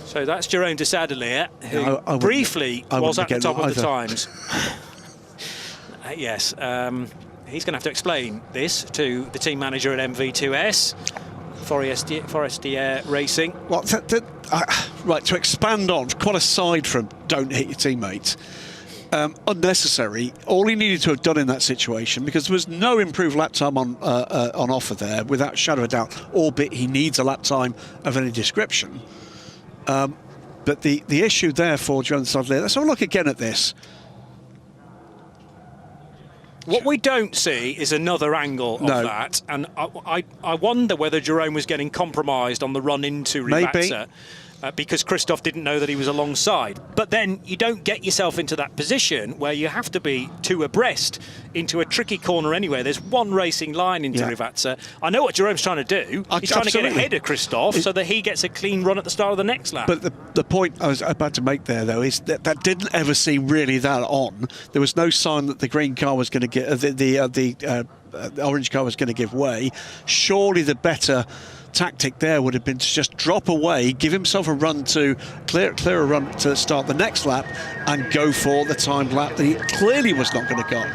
So that's Jerome de Sadelier, who briefly was at the top of the times. Yes, he's going to have to explain this to the team manager at MV2S, Forestier Racing. Well, right, to expand on, quite aside from don't hit your teammates, unnecessary. All he needed to have done in that situation, because there was no improved lap time on offer there, without a shadow of a doubt, albeit he needs a lap time of any description. But the issue there for Jerome de Sadelier, let's have a look again at this. What we don't see is another angle of that, and I wonder whether Jerome was getting compromised on the run into Rivazza because Christoph didn't know that he was alongside. But then you don't get yourself into that position where you have to be 2 abreast into a tricky corner anyway. There's one racing line into Rivazza. I know what Jerome's trying to do. He's trying to get ahead of Christoph so that he gets a clean run at the start of the next lap. But the point I was about to make there, though, is that didn't ever seem really that on. There was no sign that the green car was going to get the orange car was going to give way. Surely the better tactic there would have been to just drop away, give himself a run to clear a run to start the next lap, and go for the timed lap that he clearly was not going to get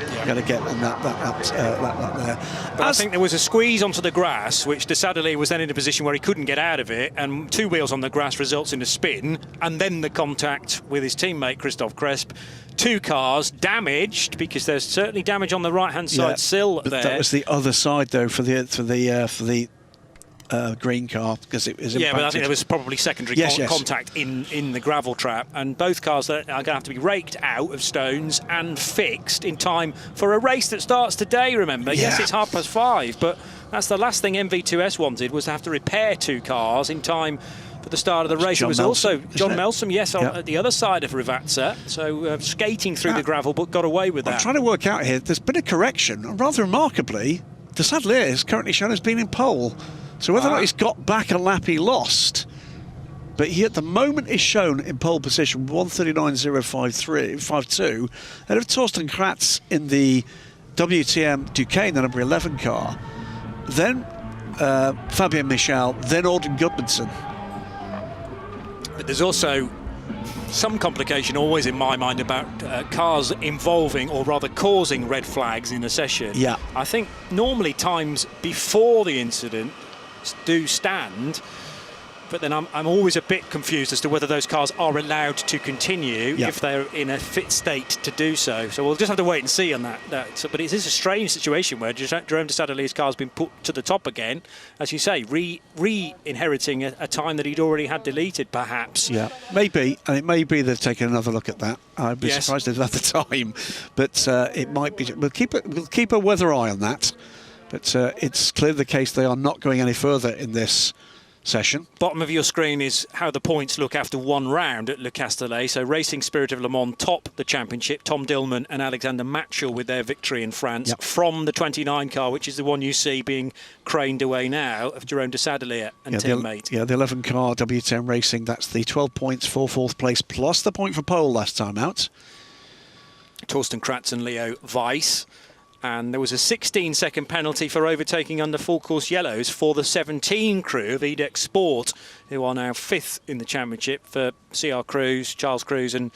in that lap there. But I think there was a squeeze onto the grass, which de Sadelier was then in a position where he couldn't get out of it, and 2 wheels on the grass results in a spin, and then the contact with his teammate Christoph Cresp. 2 cars damaged, because there's certainly damage on the right-hand side sill there. That was the other side, though, for the green car, because it was impacted. But I think there was probably secondary contact in the gravel trap, and both cars that are going to have to be raked out of stones and fixed in time for a race that starts today, remember. Yes, it's 5:30, but that's the last thing MV2S wanted, was to have to repair 2 cars in time for the start of the race. It was also John Melsom, at the other side of Rivazza, so skating through the gravel, but got away with that. I'm trying to work out here, there's been a correction, and rather remarkably, de Sadelier is currently shown as being in pole. So whether or not he's got back a lap he lost, but he at the moment is shown in pole position 1:39.052 ahead of Torsten Kratz in the WTM Duquesne, the number 11 car, then Fabien Michel, then Auden Gudmundsson. But there's also some complication always in my mind about cars involving, or rather causing, red flags in a session. Yeah. I think normally times before the incident do stand, but then I'm always a bit confused as to whether those cars are allowed to continue if they're in a fit state to do so. So we'll just have to wait and see on that. But it is a strange situation where Jerome de Sadelier's car has been put to the top again, as you say, re-inheriting a time that he'd already had deleted, perhaps. Yeah, maybe, and it may be they've taken another look at that. I'd be surprised if at the time, but it might be. We'll keep a weather eye on that. But it's clearly the case they are not going any further in this session. Bottom of your screen is how the points look after 1 round at Le Castellet. So Racing Spirit of Le Mans top the championship. Tom Dillman and Alexander Matchell with their victory in France from the 29 car, which is the one you see being craned away now, of Jerome de Sadelier and teammate. The 11 car WTM Racing, that's the 12 points for 4th place, plus the point for pole last time out. Torsten Kratz and Leo Weiss. And there was a 16-second penalty for overtaking under full course yellows for the 17 crew of Edex Sport, who are now 5th in the championship, for CR Cruz, Charles Cruz and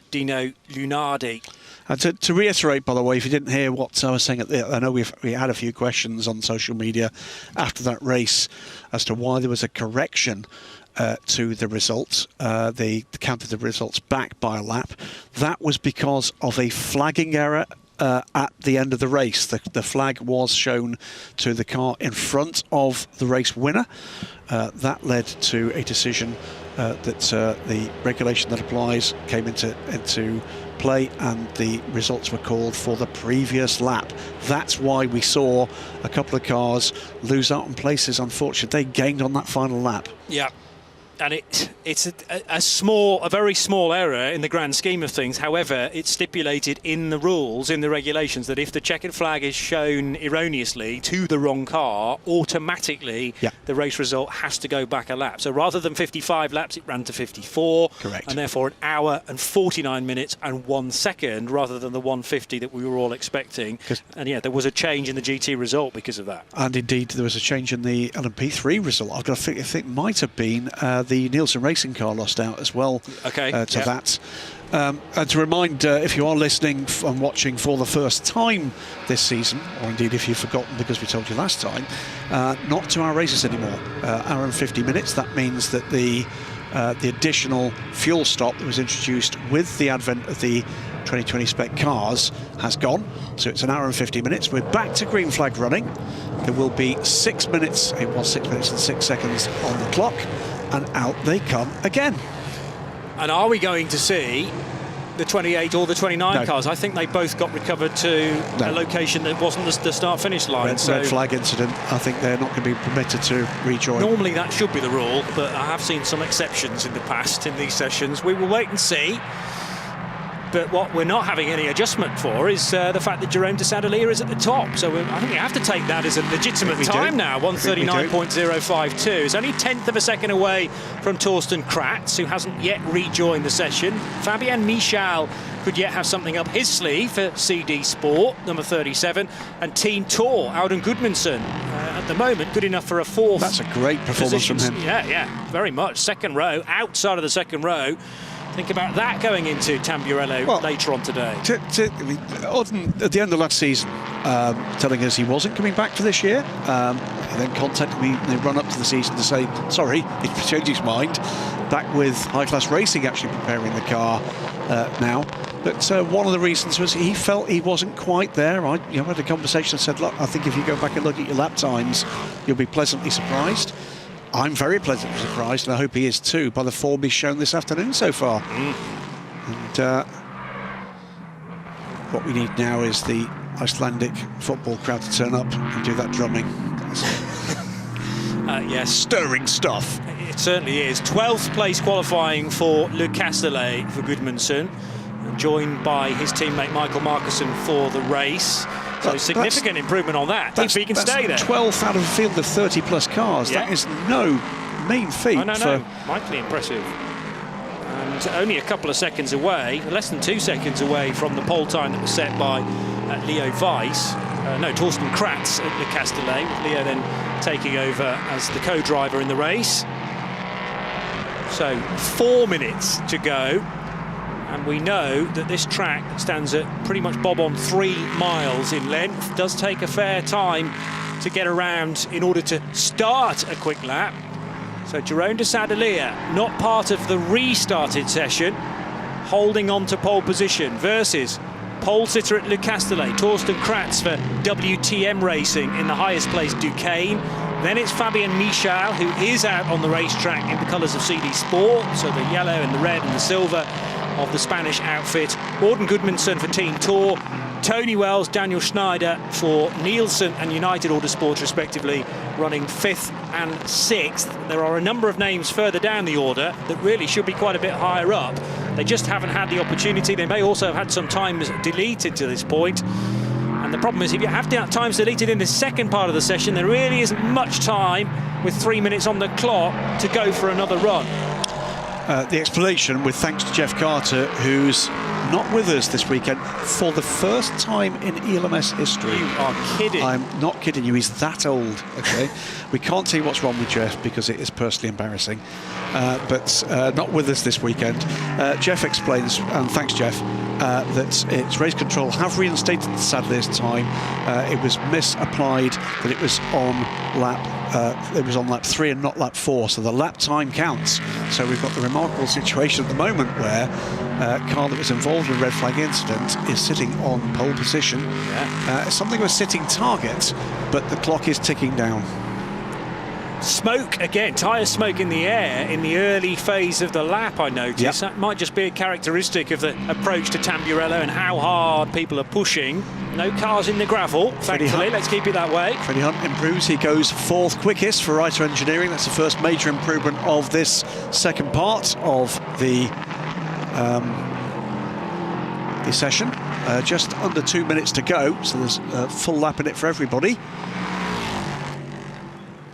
Dino Lunardi. And to reiterate, by the way, if you didn't hear what I was saying, I know we had a few questions on social media after that race as to why there was a correction to the results. They counted the results back by a lap. That was because of a flagging error at the end of the race. The flag was shown to the car in front of the race winner. That led to a decision that the regulation that applies came into play, and the results were called for the previous lap. That's why we saw a couple of cars lose out on places. Unfortunately, they gained on that final lap. Yeah. And it's a very small error in the grand scheme of things. However, it's stipulated in the rules, in the regulations, that if the checkered flag is shown erroneously to the wrong car, automatically the race result has to go back a lap. So rather than 55 laps, it ran to 54. Correct. And therefore an hour and 49 minutes and 1 second rather than the 150 that we were all expecting. And yeah, there was a change in the GT result because of that. And indeed, there was a change in the LMP3 result. I've got to think, I think it might have been the Nielsen Racing car lost out as well to that. And to remind, if you are listening and watching for the first time this season, or indeed if you've forgotten because we told you last time, not 2 hour races anymore, hour and 50 minutes. That means that the additional fuel stop that was introduced with the advent of the 2020 spec cars has gone, so it's an hour and 50 minutes. We're back to green flag running. There will be 6 minutes, it was 6 minutes and 6 seconds on the clock, and out they come again. And are we going to see the 28 or the 29 cars? I think they both got recovered to a location that wasn't the start-finish line. Red flag incident. I think they're not going to be permitted to rejoin. Normally that should be the rule, but I have seen some exceptions in the past in these sessions. We will wait and see. But what we're not having any adjustment for is the fact that Jerome de Sadeleer is at the top. So I think we have to take that as a legitimate time now. 1:39.052. It's only 1/10 of a second away from Torsten Kratz, who hasn't yet rejoined the session. Fabian Michal could yet have something up his sleeve for CD Sport, number 37. And Team Tour, Auden Gudmundsson, at the moment, good enough for a 4th. That's a great performance from him. Yeah, very much. Second row, outside of the second row. Think about that going into Tamburello later on today. Auden, at the end of last season, telling us he wasn't coming back for this year. He then contacted me in the run-up to the season to say, sorry, he's changed his mind. Back with High Class Racing actually preparing the car now. But one of the reasons was he felt he wasn't quite there. I had a conversation and said, look, I think if you go back and look at your lap times, you'll be pleasantly surprised. I'm very pleasantly surprised, and I hope he is too, by the form he's shown this afternoon so far. And what we need now is the Icelandic football crowd to turn up and do that drumming. Yes. Stirring stuff. It certainly is. 12th place qualifying for Le Castellet for Gudmundsson, joined by his teammate Michael Markussen for the race. So significant improvement on that. If he can stay there. 12th out of a field of 30 plus cars. Yeah. That is no mean feat. No. Mightily impressive. And only a couple of seconds away, less than 2 seconds away from the pole time that was set by Leo Weiss. Torsten Kratz at Le Castellet, with Leo then taking over as the co-driver in the race. So 4 minutes to go. And we know that this track stands at pretty much bob on 3 miles in length. Does take a fair time to get around in order to start a quick lap. So Jerome de Sadeleer, not part of the restarted session, holding on to pole position versus pole sitter at Le Castellet, Torsten Kratz for WTM Racing in the highest place, Duquesne. Then it's Fabian Michal, who is out on the racetrack in the colours of CD Sport, so the yellow and the red and the silver of the Spanish outfit. Auden Gudmundsson for Team Tour, Tony Wells, Daniel Schneider for Nielsen and United Autosport respectively, running 5th and 6th. There are a number of names further down the order that really should be quite a bit higher up. They just haven't had the opportunity. They may also have had some times deleted to this point. And the problem is, if you have times deleted in the second part of the session, there really isn't much time with 3 minutes on the clock to go for another run. The explanation, with thanks to Jeff Carter, who's not with us this weekend for the first time in ELMS history. You are kidding. I'm not kidding you, he's that old, okay? We can't tell you what's wrong with Jeff because it is personally embarrassing, but not with us this weekend. Jeff explains, and thanks Jeff, that its race control have reinstated the Saturday this time. It was misapplied, that it was on lap 3 and not lap 4, so the lap time counts. So we've got the remarkable situation at the moment where a car that was involved in the red flag incident is sitting on pole position. Something of a sitting target, but the clock is ticking down. Smoke again, tyre smoke in the air in the early phase of the lap, I noticed. Yep. That might just be a characteristic of the approach to Tamburello and how hard people are pushing. No cars in the gravel, thankfully. Let's keep it that way. Freddie Hunt improves. He goes 4th quickest for Reiter Engineering. That's the first major improvement of this second part of the session. Just under 2 minutes to go, so there's a full lap in it for everybody.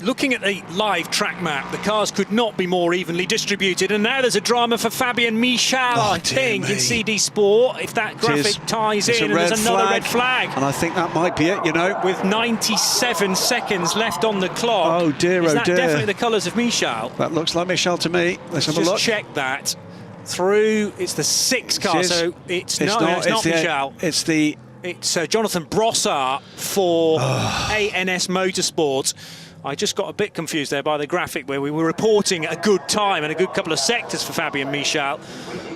Looking at the live track map, the cars could not be more evenly distributed, and now there's a drama for Fabian Michel, I think, in CD Sport. If that graphic ties in, and there's another red flag. And I think that might be it, you know. With 97 seconds left on the clock. Oh dear, Is that dear. definitely the colours of Michel? That looks like Michel to me. Let's have a look. Just check that. Through, it's the 6th car, so it's not Michel. It's Jonathan Brossard for ANS Motorsport. I just got a bit confused there by the graphic where we were reporting a good time and a good couple of sectors for Fabian Michel,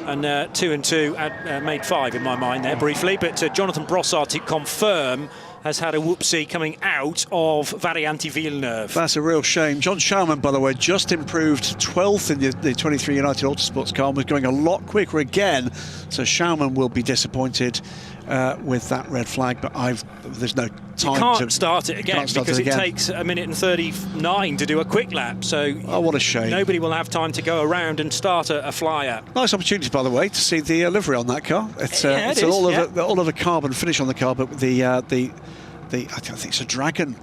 and 2 and 2 made 5 in my mind there briefly, but Jonathan Brossard, to confirm, has had a whoopsie coming out of Varianti Villeneuve. That's a real shame. John Schaumann, by the way, just improved 12th in the 23 United Autosports car and was going a lot quicker again, so Schaumann will be disappointed with that red flag, but there's no time you can't start it again because it takes 1 minute and 39 to do a quick lap, so what a shame. Nobody will have time to go around and start a flyer. Nice opportunity, by the way, to see the livery on that car. It's all of a carbon finish on the car, but I think it's a dragon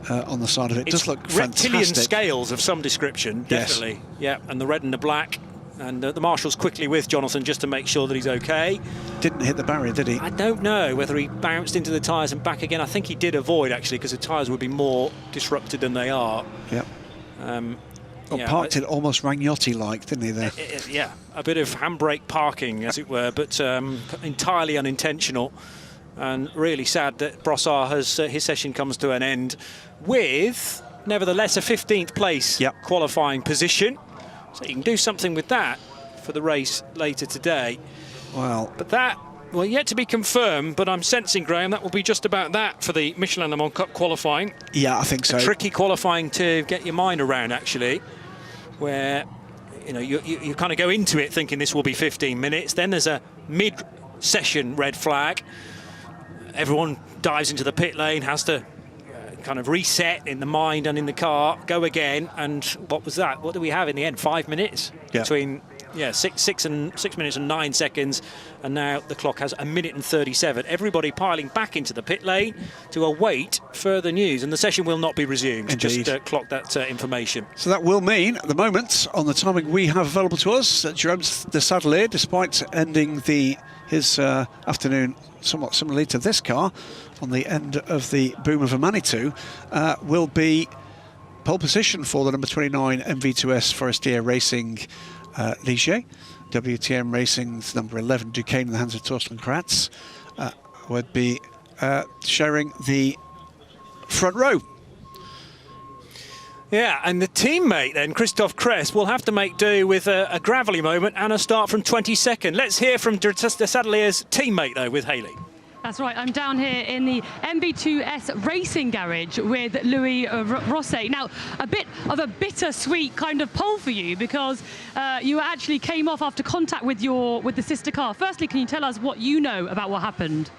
on the side of it. It does look fantastic. Reptilian scales of some description, definitely. Yes. Yeah, and the red and the black. And the marshal's quickly with Jonathan just to make sure that he's okay. Didn't hit the barrier, did he? I don't know whether he bounced into the tyres and back again. I think he did avoid, actually, because the tyres would be more disrupted than they are. Yep. Parked it almost Ragnotti-like, didn't he, there? Yeah, a bit of handbrake parking, as it were, but entirely unintentional. And really sad that Brossard his session comes to an end with, nevertheless, a 15th place qualifying position. So you can do something with that for the race later today. Well, but that, yet to be confirmed, but I'm sensing, Graham, that will be just about that for the Michelin Le Mans Cup qualifying. Yeah, I think so. A tricky qualifying to get your mind around, actually, where you kind of go into it thinking this will be 15 minutes. Then there's a mid-session red flag. Everyone dives into the pit lane, has to kind of reset in the mind and in the car, go again, and what was that? What do we have in the end? 5 minutes between 6 minutes and 9 seconds, and now the clock has 1 minute and 37. Everybody piling back into the pit lane to await further news, and the session will not be resumed. Indeed. Just clock that information. So that will mean, at the moment, on the timing we have available to us, that Jerome de Sadelier, despite ending his afternoon somewhat similarly to this car, on the end of the boom of a Manitou, will be pole position for the number 29 MV2S Forestier Racing Ligier. WTM Racing's number 11 Duquesne in the hands of Torsten Kratz would be sharing the front row. Yeah, and the teammate then, Christophe Crest, will have to make do with a gravelly moment and a start from 22nd. Let's hear from de Sadelier's teammate, though, with Haley. That's right, I'm down here in the MV2S Racing Garage with Louis Rosset. Now, a bit of a bittersweet kind of pole for you, because you actually came off after contact with the sister car. Firstly, can you tell us what you know about what happened?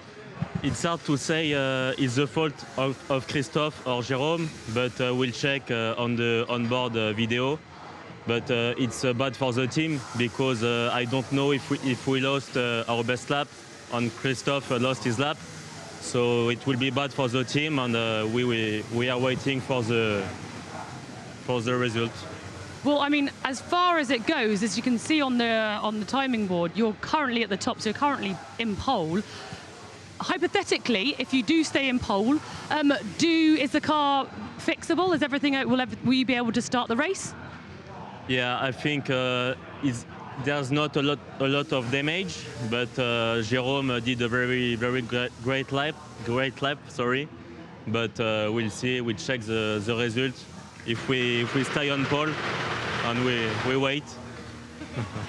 It's hard to say it's the fault of Christophe or Jérôme, but we'll check on the onboard video. But it's bad for the team, because I don't know if we lost our best lap, and Christophe lost his lap. So it will be bad for the team, and we are waiting for the result. Well, I mean, as far as it goes, as you can see on the timing board, you're currently at the top, so you're currently in pole. Hypothetically, if you do stay in pole, is the car fixable? Is everything? Will you be able to start the race? Yeah, I think there's not a lot of damage, but Jérôme did a very great lap. Sorry, but we'll see. We'll check the result. If we stay on pole and we wait.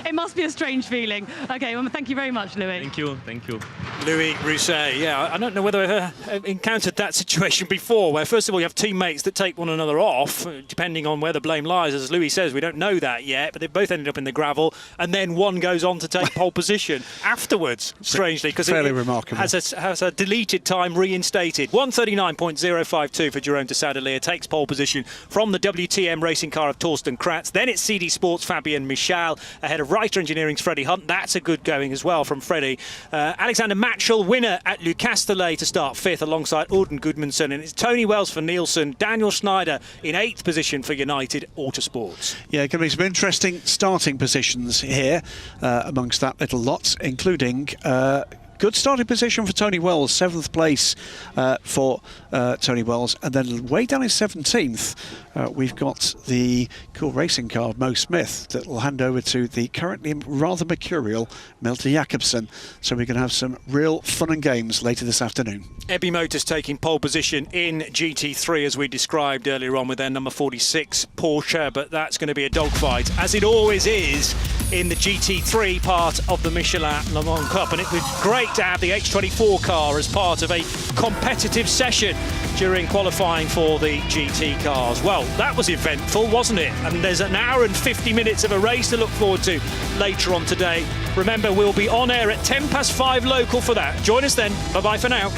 It must be a strange feeling. Okay, well, thank you very much, Louis. Thank you. Louis Rousset, yeah, I don't know whether I've encountered that situation before, where first of all you have teammates that take one another off, depending on where the blame lies. As Louis says, we don't know that yet, but they've both ended up in the gravel, and then one goes on to take pole position afterwards, strangely, because it remarkable. Has a deleted time reinstated. 1:39.052 for Jérôme de Sadelier, takes pole position from the WTM racing car of Torsten Kratz. Then it's CD Sports' Fabien Michal, ahead of Reiter Engineering's Freddie Hunt. That's a good going as well from Freddie. Alexander Matchell, winner at Le Castellet, to start 5th alongside Auden Gudmundsson. And it's Tony Wells for Nielsen, Daniel Schneider in 8th position for United Autosports. Yeah, going to be some interesting starting positions here amongst that little lot, including good starting position for Tony Wells, 7th place for Tony Wells, and then way down in 17th we've got the cool racing car of Mo Smith that will hand over to the currently rather mercurial Milton Jakobsen. So we're going to have some real fun and games later this afternoon. Ebby Motors taking pole position in GT3 as we described earlier on with their number 46 Porsche, but that's going to be a dogfight, as it always is in the GT3 part of the Michelin Le Mans Cup, and it was great to have the H24 car as part of a competitive session during qualifying for the GT cars. Well, that was eventful, wasn't it? And there's an hour and 50 minutes of a race to look forward to later on today. Remember, we'll be on air at 5:10 local for that. Join us then. Bye-bye for now.